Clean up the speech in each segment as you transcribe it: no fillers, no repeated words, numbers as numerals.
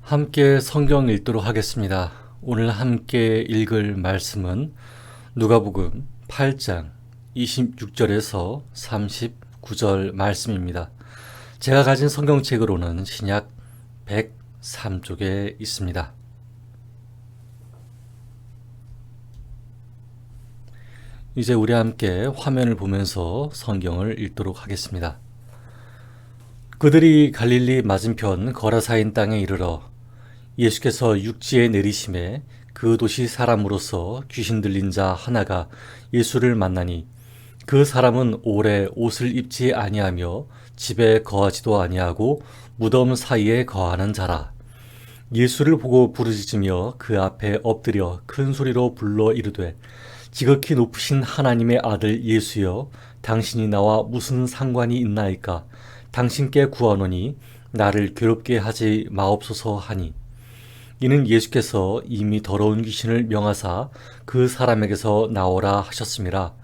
함께 성경 읽도록 하겠습니다. 오늘 함께 읽을 말씀은 누가복음 8장 26절에서 39절 말씀입니다. 제가 가진 성경책으로는 신약 103쪽에 있습니다. 이제 우리 함께 화면을 보면서 성경을 읽도록 하겠습니다. 그들이 갈릴리 맞은편 거라사인 땅에 이르러 예수께서 육지에 내리심에 그 도시 사람으로서 귀신 들린 자 하나가 예수를 만나니 그 사람은 오래 옷을 입지 아니하며 집에 거하지도 아니하고 무덤 사이에 거하는 자라. 예수를 보고 부르짖으며 그 앞에 엎드려 큰 소리로 불러 이르되 지극히 높으신 하나님의 아들 예수여, 당신이 나와 무슨 상관이 있나이까? 당신께 구하노니 나를 괴롭게 하지 마옵소서 하니, 이는 예수께서 이미 더러운 귀신을 명하사 그 사람에게서 나오라 하셨음이라.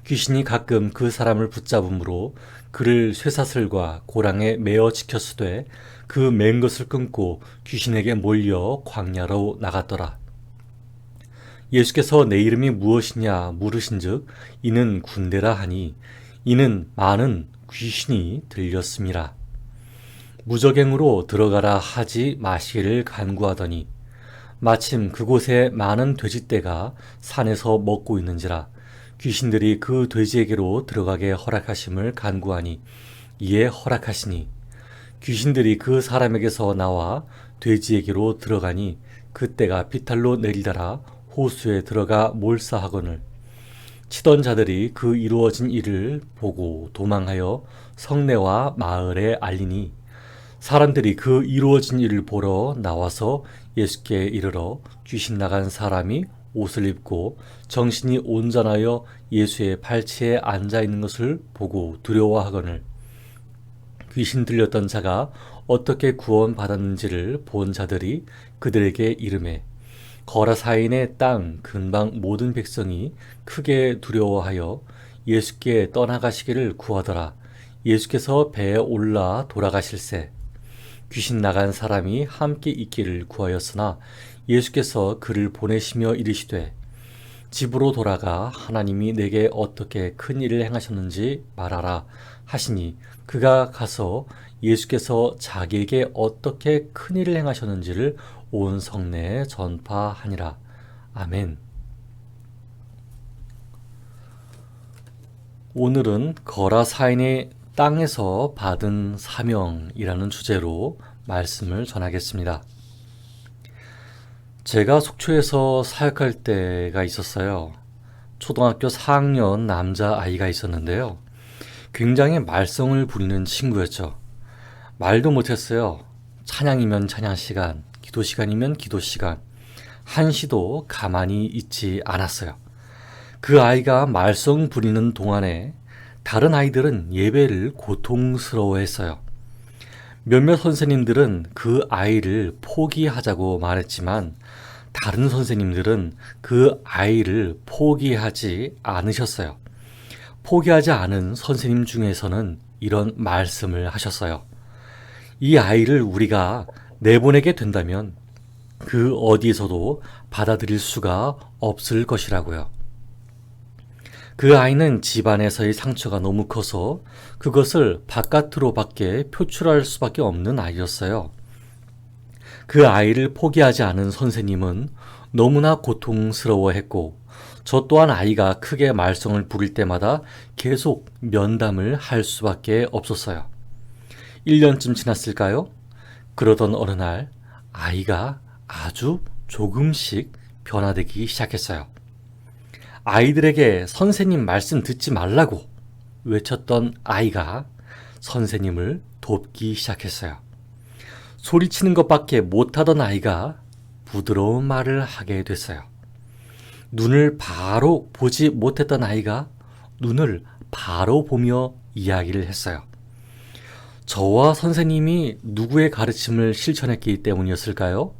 귀신이 가끔 그 사람을 붙잡음으로 그를 쇠사슬과 고랑에 매어 지켰으되 그 맨 것을 끊고 귀신에게 몰려 광야로 나갔더라. 예수께서 내 이름이 무엇이냐 물으신즉 이는 군대라 하니, 이는 많은 귀신이 들렸음이라. 무저갱으로 들어가라 하지 마시기를 간구하더니 마침 그곳에 많은 돼지떼가 산에서 먹고 있는지라. 귀신들이 그 돼지에게로 들어가게 허락하심을 간구하니 이에 허락하시니, 귀신들이 그 사람에게서 나와 돼지에게로 들어가니 그때가 비탈로 내리더라 호수에 들어가 몰사하거늘, 치던 자들이 그 이루어진 일을 보고 도망하여 성내와 마을에 알리니, 사람들이 그 이루어진 일을 보러 나와서 예수께 이르러 귀신 나간 사람이 옷을 입고 정신이 온전하여 예수의 발치에 앉아 있는 것을 보고 두려워하거늘, 귀신 들렸던 자가 어떻게 구원받았는지를 본 자들이 그들에게 이르매 거라사인의 땅 근방 모든 백성이 크게 두려워하여 예수께 떠나가시기를 구하더라. 예수께서 배에 올라 돌아가실새 귀신 나간 사람이 함께 있기를 구하였으나 예수께서 그를 보내시며 이르시되 집으로 돌아가 하나님이 내게 어떻게 큰 일을 행하셨는지 말하라 하시니, 그가 가서 예수께서 자기에게 어떻게 큰 일을 행하셨는지를 온 성내에 전파하니라. 아멘. 오늘은 거라사인의 땅에서 받은 사명이라는 주제로 말씀을 전하겠습니다. 제가 속초에서 사역할 때가 있었어요. 초등학교 4학년 남자아이가 있었는데요. 굉장히 말썽을 부리는 친구였죠. 말도 못했어요. 찬양이면 찬양 시간, 기도 시간이면 기도 시간, 한시도 가만히 있지 않았어요. 그 아이가 말썽 부리는 동안에 다른 아이들은 예배를 고통스러워했어요. 몇몇 선생님들은 그 아이를 포기하자고 말했지만 다른 선생님들은 그 아이를 포기하지 않으셨어요. 포기하지 않은 선생님 중에서는 이런 말씀을 하셨어요. 이 아이를 우리가 내보내게 된다면 그 어디에서도 받아들일 수가 없을 것이라고요. 그 아이는 집안에서의 상처가 너무 커서 그것을 바깥으로밖에 표출할 수밖에 없는 아이였어요. 그 아이를 포기하지 않은 선생님은 너무나 고통스러워했고, 저 또한 아이가 크게 말썽을 부릴 때마다 계속 면담을 할 수밖에 없었어요. 1년쯤 지났을까요? 그러던 어느 날 아이가 아주 조금씩 변화되기 시작했어요. 아이들에게 선생님 말씀 듣지 말라고 외쳤던 아이가 선생님을 돕기 시작했어요. 소리치는 것밖에 못하던 아이가 부드러운 말을 하게 됐어요. 눈을 바로 보지 못했던 아이가 눈을 바로 보며 이야기를 했어요. 저와 선생님이 누구의 가르침을 실천했기 때문이었을까요?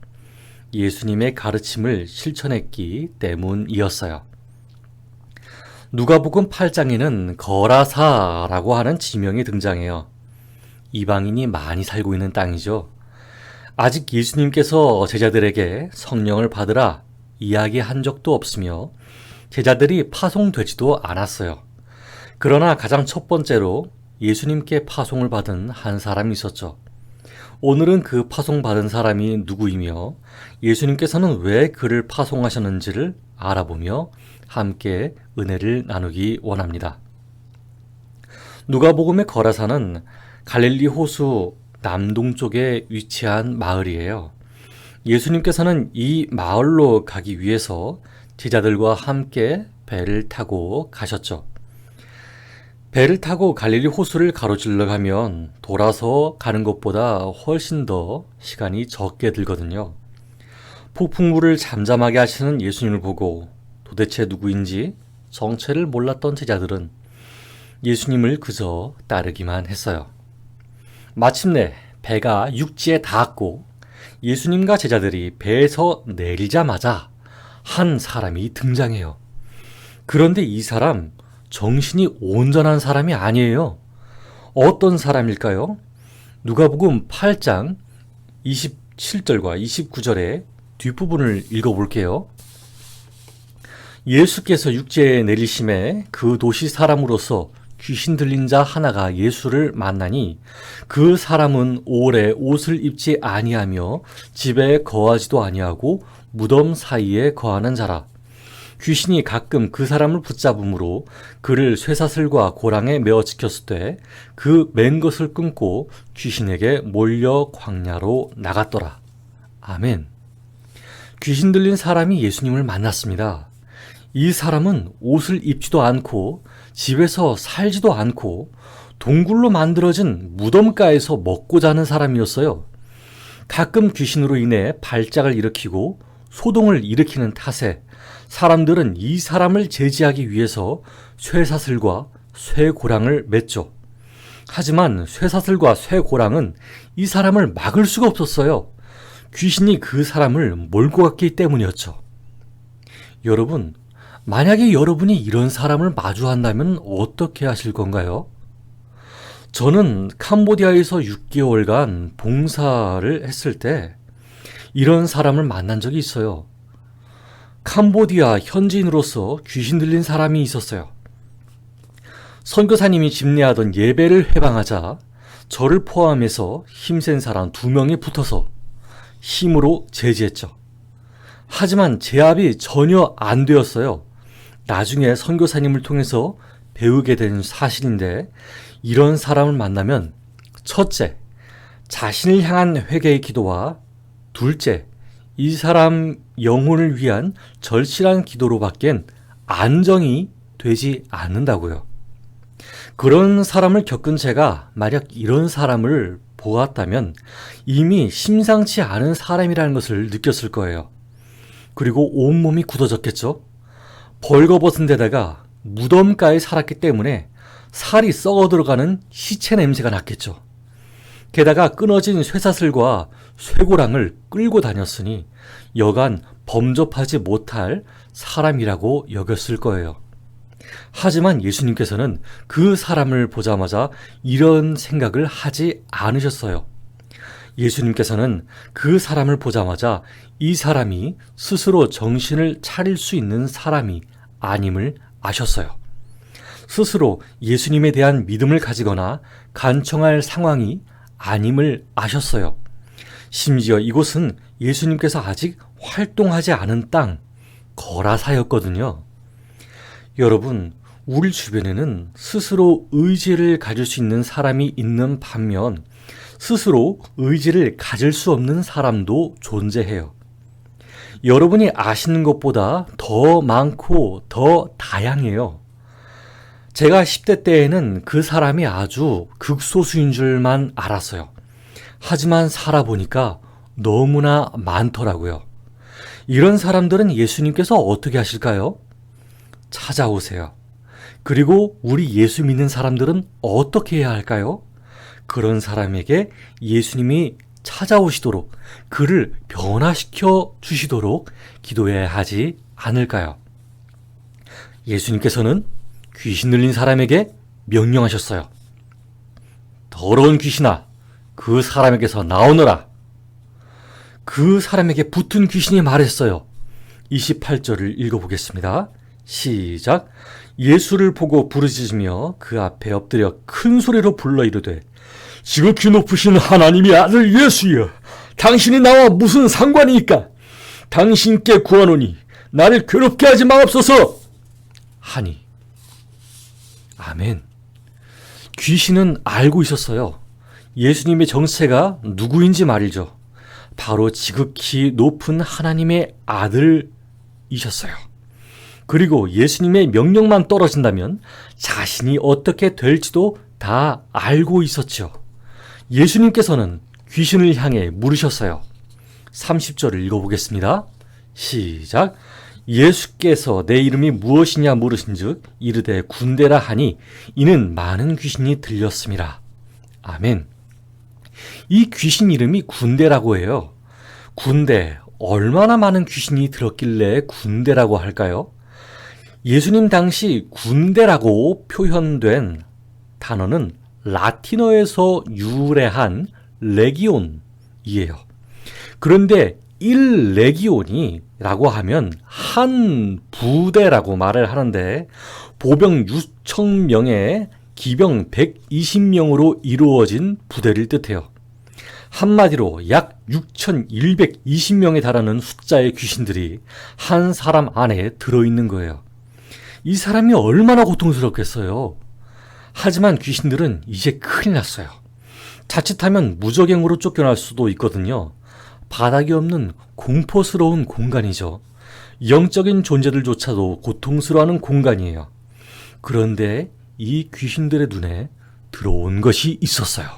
예수님의 가르침을 실천했기 때문이었어요. 누가복음 8장에는 거라사라고 하는 지명이 등장해요. 이방인이 많이 살고 있는 땅이죠. 아직 예수님께서 제자들에게 성령을 받으라 이야기한 적도 없으며 제자들이 파송되지도 않았어요. 그러나 가장 첫 번째로 예수님께 파송을 받은 한 사람이 있었죠. 오늘은 그 파송받은 사람이 누구이며 예수님께서는 왜 그를 파송하셨는지를 알아보며 함께 은혜를 나누기 원합니다. 누가복음의 거라사는 갈릴리 호수 남동쪽에 위치한 마을이에요. 예수님께서는 이 마을로 가기 위해서 제자들과 함께 배를 타고 가셨죠. 배를 타고 갈릴리 호수를 가로질러 가면 돌아서 가는 것보다 훨씬 더 시간이 적게 들거든요. 폭풍우를 잠잠하게 하시는 예수님을 보고 도대체 누구인지 정체를 몰랐던 제자들은 예수님을 그저 따르기만 했어요. 마침내 배가 육지에 닿았고 예수님과 제자들이 배에서 내리자마자 한 사람이 등장해요. 그런데 이 사람 정신이 온전한 사람이 아니에요. 어떤 사람일까요? 누가복음 8장 27절과 29절의 뒷부분을 읽어볼게요. 예수께서 육지에 내리심에 그 도시 사람으로서 귀신 들린 자 하나가 예수를 만나니 그 사람은 오래 옷을 입지 아니하며 집에 거하지도 아니하고 무덤 사이에 거하는 자라. 귀신이 가끔 그 사람을 붙잡음으로 그를 쇠사슬과 고랑에 메어 지켰을 때 그 맨 것을 끊고 귀신에게 몰려 광야로 나갔더라. 아멘. 귀신 들린 사람이 예수님을 만났습니다. 이 사람은 옷을 입지도 않고 집에서 살지도 않고 동굴로 만들어진 무덤가에서 먹고 자는 사람이었어요. 가끔 귀신으로 인해 발작을 일으키고 소동을 일으키는 탓에 사람들은 이 사람을 제지하기 위해서 쇠사슬과 쇠고랑을 맸죠. 하지만 쇠사슬과 쇠고랑은 이 사람을 막을 수가 없었어요. 귀신이 그 사람을 몰고 갔기 때문이었죠. 여러분, 만약에 여러분이 이런 사람을 마주한다면 어떻게 하실 건가요? 저는 캄보디아에서 6개월간 봉사를 했을 때 이런 사람을 만난 적이 있어요. 캄보디아 현지인으로서 귀신 들린 사람이 있었어요. 선교사님이 집례하던 예배를 회방하자 저를 포함해서 힘센 사람 2명이 붙어서 힘으로 제지했죠. 하지만 제압이 전혀 안 되었어요. 나중에 선교사님을 통해서 배우게 된 사실인데 이런 사람을 만나면 첫째, 자신을 향한 회개의 기도와 둘째, 이 사람 영혼을 위한 절실한 기도로 밖엔 안정이 되지 않는다고요. 그런 사람을 겪은 제가 만약 이런 사람을 보았다면 이미 심상치 않은 사람이라는 것을 느꼈을 거예요. 그리고 온몸이 굳어졌겠죠? 벌거벗은 데다가 무덤가에 살았기 때문에 살이 썩어 들어가는 시체 냄새가 났겠죠. 게다가 끊어진 쇠사슬과 쇠고랑을 끌고 다녔으니 여간 범접하지 못할 사람이라고 여겼을 거예요. 하지만 예수님께서는 그 사람을 보자마자 이런 생각을 하지 않으셨어요. 예수님께서는 그 사람을 보자마자 이 사람이 스스로 정신을 차릴 수 있는 사람이 아님을 아셨어요. 스스로 예수님에 대한 믿음을 가지거나 간청할 상황이 아님을 아셨어요. 심지어 이곳은 예수님께서 아직 활동하지 않은 땅, 거라사였거든요. 여러분, 우리 주변에는 스스로 의지를 가질 수 있는 사람이 있는 반면 스스로 의지를 가질 수 없는 사람도 존재해요. 여러분이 아시는 것보다 더 많고 더 다양해요. 제가 10대 때에는 그 사람이 아주 극소수인 줄만 알았어요. 하지만 살아보니까 너무나 많더라고요. 이런 사람들은 예수님께서 어떻게 하실까요? 찾아오세요. 그리고 우리 예수 믿는 사람들은 어떻게 해야 할까요? 그런 사람에게 예수님이 찾아오시도록 그를 변화시켜 주시도록 기도해야 하지 않을까요? 예수님께서는 귀신 들린 사람에게 명령하셨어요. 더러운 귀신아, 그 사람에게서 나오너라. 그 사람에게 붙은 귀신이 말했어요. 28절을 읽어보겠습니다. 시작. 예수를 보고 부르짖으며 그 앞에 엎드려 큰 소리로 불러 이르되 지극히 높으신 하나님의 아들 예수여, 당신이 나와 무슨 상관이니까? 당신께 구하노니 나를 괴롭게 하지 마옵소서 하니. 아멘. 귀신은 알고 있었어요. 예수님의 정체가 누구인지 말이죠. 바로 지극히 높은 하나님의 아들이셨어요. 그리고 예수님의 명령만 떨어진다면 자신이 어떻게 될지도 다 알고 있었죠. 예수님께서는 귀신을 향해 물으셨어요. 30절을 읽어보겠습니다. 시작. 예수께서 내 이름이 무엇이냐 물으신즉 이르되 군대라 하니 이는 많은 귀신이 들렸음이라. 아멘. 이 귀신 이름이 군대라고 해요. 군대, 얼마나 많은 귀신이 들었길래 군대라고 할까요? 예수님 당시 군대라고 표현된 단어는 라틴어에서 유래한 레기온이에요. 그런데 1레기온이라고 하면 한 부대라고 말을 하는데 보병 6,000명에 기병 120명으로 이루어진 부대를 뜻해요. 한마디로 약 6,120명에 달하는 숫자의 귀신들이 한 사람 안에 들어있는 거예요. 이 사람이 얼마나 고통스럽겠어요. 하지만 귀신들은 이제 큰일 났어요. 자칫하면 무적행으로 쫓겨날 수도 있거든요. 바닥이 없는 공포스러운 공간이죠. 영적인 존재들조차도 고통스러워하는 공간이에요. 그런데 이 귀신들의 눈에 들어온 것이 있었어요.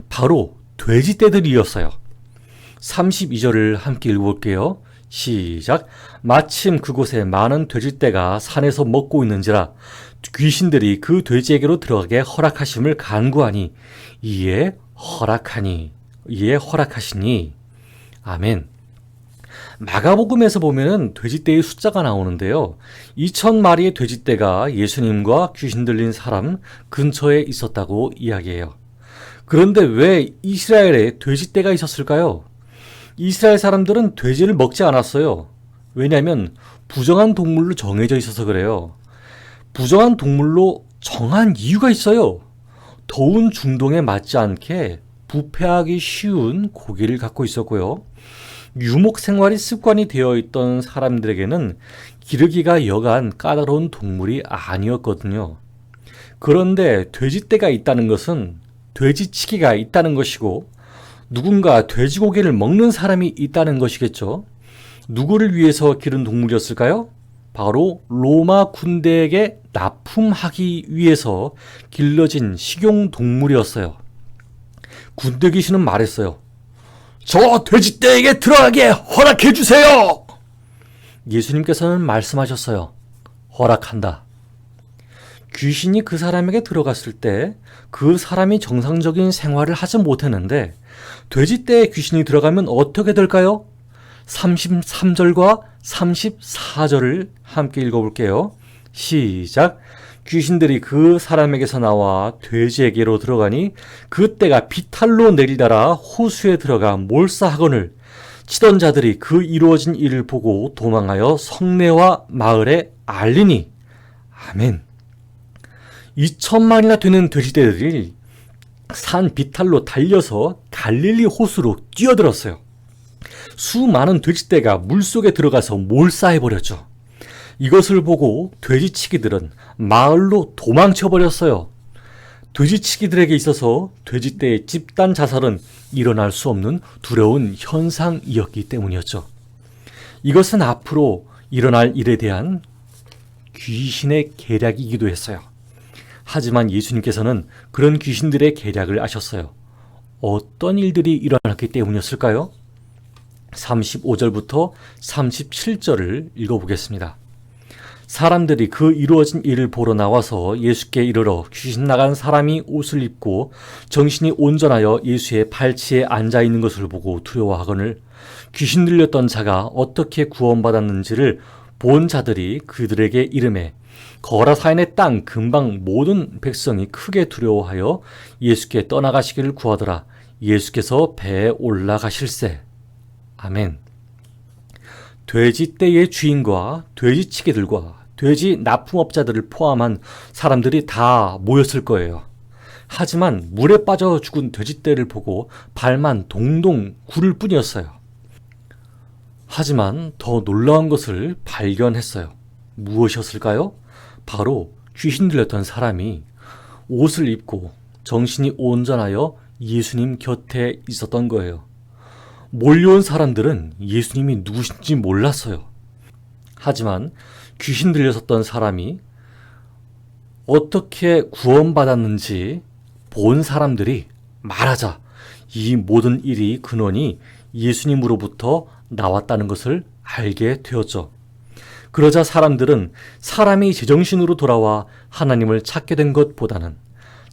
바로 돼지떼들이었어요. 32절을 함께 읽어볼게요. 시작. 마침 그곳에 많은 돼지떼가 산에서 먹고 있는지라 귀신들이 그 돼지에게로 들어가게 허락하심을 간구하니 이에 허락하시니. 아멘. 마가복음에서 보면은 돼지떼의 숫자가 나오는데요. 2,000마리의 돼지떼가 예수님과 귀신 들린 사람 근처에 있었다고 이야기해요. 그런데 왜 이스라엘에 돼지떼가 있었을까요? 이스라엘 사람들은 돼지를 먹지 않았어요. 왜냐하면 부정한 동물로 정해져 있어서 그래요. 부정한 동물로 정한 이유가 있어요. 더운 중동에 맞지 않게 부패하기 쉬운 고기를 갖고 있었고요. 유목 생활이 습관이 되어 있던 사람들에게는 기르기가 여간 까다로운 동물이 아니었거든요. 그런데 돼지떼가 있다는 것은 돼지치기가 있다는 것이고 누군가 돼지고기를 먹는 사람이 있다는 것이겠죠. 누구를 위해서 기른 동물이었을까요? 바로 로마 군대에게 납품하기 위해서 길러진 식용동물이었어요. 군대 귀신은 말했어요. 저 돼지떼에게 들어가게 허락해 주세요. 예수님께서는 말씀하셨어요. 허락한다. 귀신이 그 사람에게 들어갔을 때 그 사람이 정상적인 생활을 하지 못했는데 돼지떼에 귀신이 들어가면 어떻게 될까요? 33절과 34절을 함께 읽어볼게요. 시작. 귀신들이 그 사람에게서 나와 돼지에게로 들어가니 그 떼가 비탈로 내리달아 호수에 들어가 몰사하거늘 치던 자들이 그 이루어진 일을 보고 도망하여 성내와 마을에 알리니. 아멘. 2,000마리나 되는 돼지떼들이 산 비탈로 달려서 갈릴리 호수로 뛰어들었어요. 수많은 돼지떼가 물속에 들어가서 몰사해버렸죠. 이것을 보고 돼지치기들은 마을로 도망쳐버렸어요. 돼지치기들에게 있어서 돼지떼의 집단 자살은 일어날 수 없는 두려운 현상이었기 때문이었죠. 이것은 앞으로 일어날 일에 대한 귀신의 계략이기도 했어요. 하지만 예수님께서는 그런 귀신들의 계략을 아셨어요. 어떤 일들이 일어났기 때문이었을까요? 35절부터 37절을 읽어보겠습니다. 사람들이 그 이루어진 일을 보러 나와서 예수께 이르러 귀신 나간 사람이 옷을 입고 정신이 온전하여 예수의 발치에 앉아있는 것을 보고 두려워하거늘 귀신 들렸던 자가 어떻게 구원받았는지를 본 자들이 그들에게 이르매 거라사인의 땅 근방 모든 백성이 크게 두려워하여 예수께 떠나가시기를 구하더라. 예수께서 배에 올라가실세. 아멘. 돼지떼의 주인과 돼지치개들과 돼지 납품업자들을 포함한 사람들이 다 모였을 거예요. 하지만 물에 빠져 죽은 돼지떼를 보고 발만 동동 구를 뿐이었어요. 하지만 더 놀라운 것을 발견했어요. 무엇이었을까요? 바로 귀신 들렸던 사람이 옷을 입고 정신이 온전하여 예수님 곁에 있었던 거예요. 몰려온 사람들은 예수님이 누구신지 몰랐어요. 하지만 귀신 들렸었던 사람이 어떻게 구원받았는지 본 사람들이 말하자 이 모든 일이 근원이 예수님으로부터 나왔다는 것을 알게 되었죠. 그러자 사람들은 사람이 제정신으로 돌아와 하나님을 찾게 된 것보다는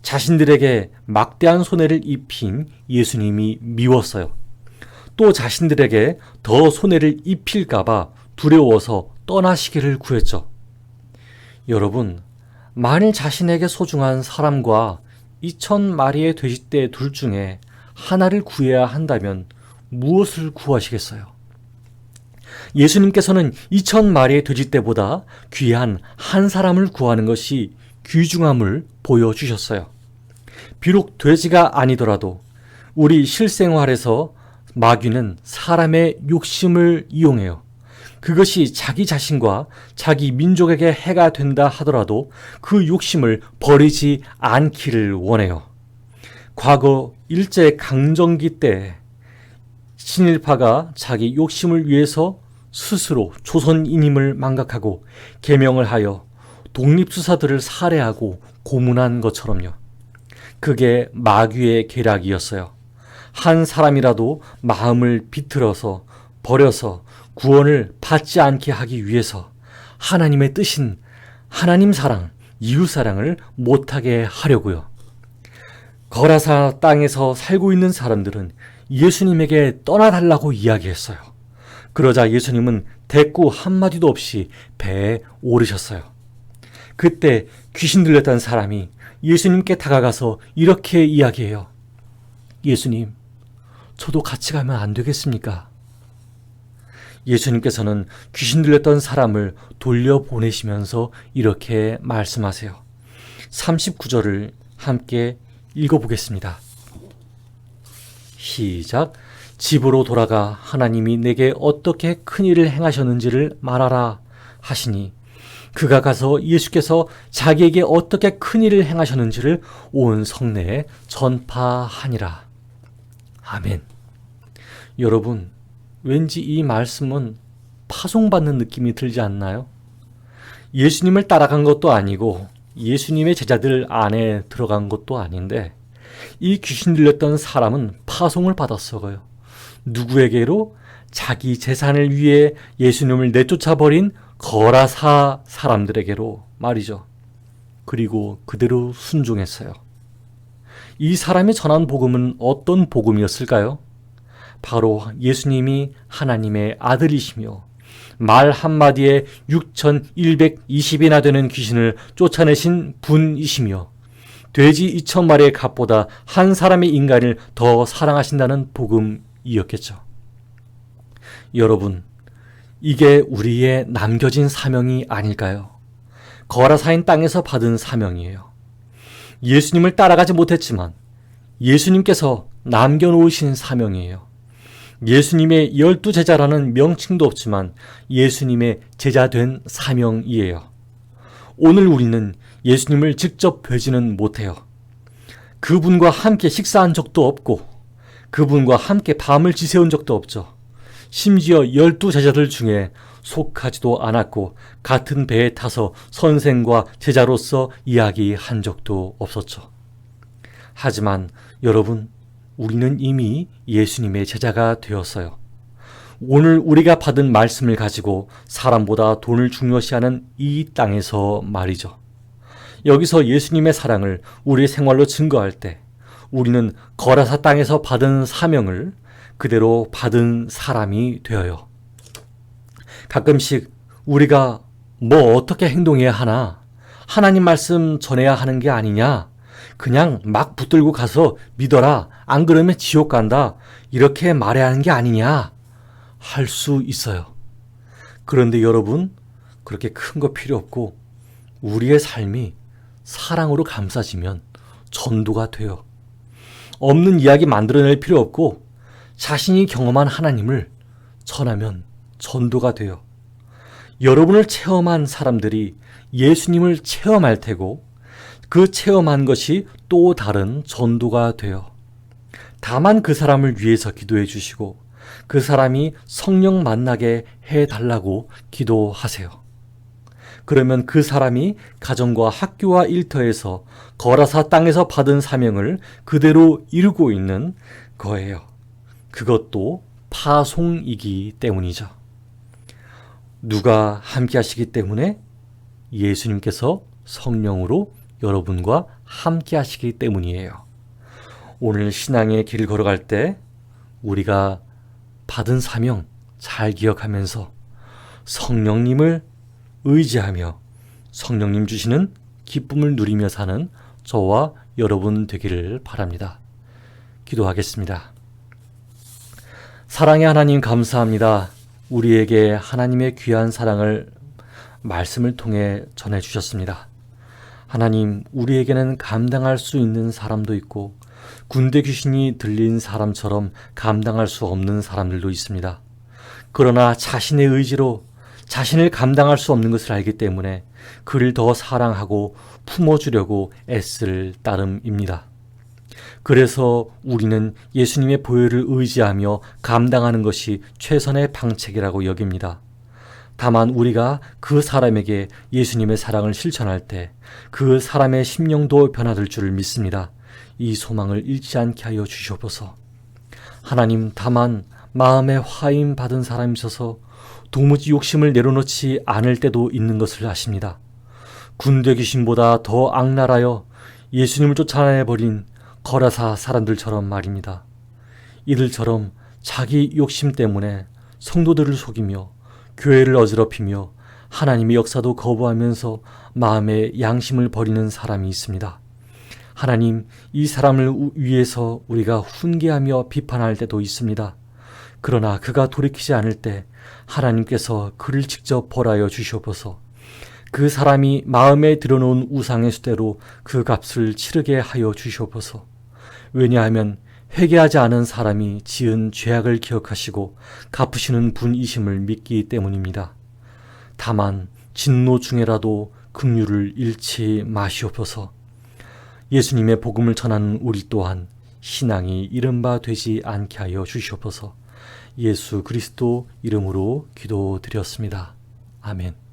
자신들에게 막대한 손해를 입힌 예수님이 미웠어요. 또 자신들에게 더 손해를 입힐까봐 두려워서 떠나시기를 구했죠. 여러분, 만일 자신에게 소중한 사람과 2,000마리의 돼지떼 둘 중에 하나를 구해야 한다면 무엇을 구하시겠어요? 예수님께서는 2,000마리의 돼지떼보다 귀한 한 사람을 구하는 것이 귀중함을 보여주셨어요. 비록 돼지가 아니더라도 우리 실생활에서 마귀는 사람의 욕심을 이용해요. 그것이 자기 자신과 자기 민족에게 해가 된다 하더라도 그 욕심을 버리지 않기를 원해요. 과거 일제강점기 때 친일파가 자기 욕심을 위해서 스스로 조선인임을 망각하고 계명을 하여 독립투사들을 살해하고 고문한 것처럼요. 그게 마귀의 계략이었어요. 한 사람이라도 마음을 비틀어서 버려서 구원을 받지 않게 하기 위해서 하나님의 뜻인 하나님 사랑, 이웃 사랑을 못하게 하려고요. 거라사 땅에서 살고 있는 사람들은 예수님에게 떠나달라고 이야기했어요. 그러자 예수님은 대꾸 한마디도 없이 배에 오르셨어요. 그때 귀신 들렸던 사람이 예수님께 다가가서 이렇게 이야기해요. 예수님, 저도 같이 가면 안 되겠습니까? 예수님께서는 귀신 들렸던 사람을 돌려보내시면서 이렇게 말씀하세요. 39절을 함께 읽어보겠습니다. 시작. 집으로 돌아가 하나님이 내게 어떻게 큰 일을 행하셨는지를 말하라 하시니 그가 가서 예수께서 자기에게 어떻게 큰 일을 행하셨는지를 온 성내에 전파하니라. 아멘. 여러분, 왠지 이 말씀은 파송받는 느낌이 들지 않나요? 예수님을 따라간 것도 아니고 예수님의 제자들 안에 들어간 것도 아닌데 이 귀신 들렸던 사람은 파송을 받았어요. 누구에게로? 자기 재산을 위해 예수님을 내쫓아버린 거라사 사람들에게로 말이죠. 그리고 그대로 순종했어요. 이 사람이 전한 복음은 어떤 복음이었을까요? 바로 예수님이 하나님의 아들이시며 말 한마디에 6,120이나 되는 귀신을 쫓아내신 분이시며 돼지 2,000마리의 값보다 한 사람의 인간을 더 사랑하신다는 복음이었겠죠. 여러분, 이게 우리의 남겨진 사명이 아닐까요? 거라사인 땅에서 받은 사명이에요. 예수님을 따라가지 못했지만 예수님께서 남겨놓으신 사명이에요. 예수님의 12제자라는 명칭도 없지만 예수님의 제자된 사명이에요. 오늘 우리는 예수님을 직접 뵈지는 못해요. 그분과 함께 식사한 적도 없고 그분과 함께 밤을 지새운 적도 없죠. 심지어 12제자들 중에 속하지도 않았고 같은 배에 타서 선생과 제자로서 이야기한 적도 없었죠. 하지만 여러분, 우리는 이미 예수님의 제자가 되었어요. 오늘 우리가 받은 말씀을 가지고 사람보다 돈을 중요시하는 이 땅에서 말이죠. 여기서 예수님의 사랑을 우리의 생활로 증거할 때 우리는 거라사 땅에서 받은 사명을 그대로 받은 사람이 되어요. 가끔씩 우리가 뭐 어떻게 행동해야 하나? 하나님 말씀 전해야 하는 게 아니냐? 그냥 막 붙들고 가서 믿어라. 안 그러면 지옥 간다. 이렇게 말해야 하는 게 아니냐? 할 수 있어요. 그런데 여러분, 그렇게 큰 거 필요 없고 우리의 삶이 사랑으로 감싸지면 전도가 돼요. 없는 이야기 만들어낼 필요 없고 자신이 경험한 하나님을 전하면 전도가 돼요. 여러분을 체험한 사람들이 예수님을 체험할 테고 그 체험한 것이 또 다른 전도가 돼요. 다만 그 사람을 위해서 기도해 주시고 그 사람이 성령 만나게 해달라고 기도하세요. 그러면 그 사람이 가정과 학교와 일터에서 거라사 땅에서 받은 사명을 그대로 이루고 있는 거예요. 그것도 파송이기 때문이죠. 누가 함께 하시기 때문에? 예수님께서 성령으로 여러분과 함께 하시기 때문이에요. 오늘 신앙의 길을 걸어갈 때 우리가 받은 사명 잘 기억하면서 성령님을 의지하며 성령님 주시는 기쁨을 누리며 사는 저와 여러분 되기를 바랍니다. 기도하겠습니다. 사랑의 하나님 감사합니다. 우리에게 하나님의 귀한 사랑을 말씀을 통해 전해주셨습니다. 하나님, 우리에게는 감당할 수 있는 사람도 있고 군대 귀신이 들린 사람처럼 감당할 수 없는 사람들도 있습니다. 그러나 자신의 의지로 자신을 감당할 수 없는 것을 알기 때문에 그를 더 사랑하고 품어주려고 애쓸 따름입니다. 그래서 우리는 예수님의 보혈을 의지하며 감당하는 것이 최선의 방책이라고 여깁니다. 다만 우리가 그 사람에게 예수님의 사랑을 실천할 때 그 사람의 심령도 변화될 줄을 믿습니다. 이 소망을 잃지 않게 하여 주시옵소서. 하나님, 다만 마음에 화임 받은 사람이 있어서 도무지 욕심을 내려놓지 않을 때도 있는 것을 아십니다. 군대 귀신보다 더 악랄하여 예수님을 쫓아내버린 거라사 사람들처럼 말입니다. 이들처럼 자기 욕심 때문에 성도들을 속이며 교회를 어지럽히며 하나님의 역사도 거부하면서 마음의 양심을 버리는 사람이 있습니다. 하나님, 이 사람을 위해서 우리가 훈계하며 비판할 때도 있습니다. 그러나 그가 돌이키지 않을 때 하나님께서 그를 직접 벌하여 주시옵소서. 그 사람이 마음에 들여놓은 우상의 수대로 그 값을 치르게 하여 주시옵소서. 왜냐하면 회개하지 않은 사람이 지은 죄악을 기억하시고 갚으시는 분이심을 믿기 때문입니다. 다만 진노 중에라도 긍휼을 잃지 마시옵소서. 예수님의 복음을 전하는 우리 또한 신앙이 잃은 바 되지 않게 하여 주시옵소서. 예수 그리스도 이름으로 기도드렸습니다. 아멘.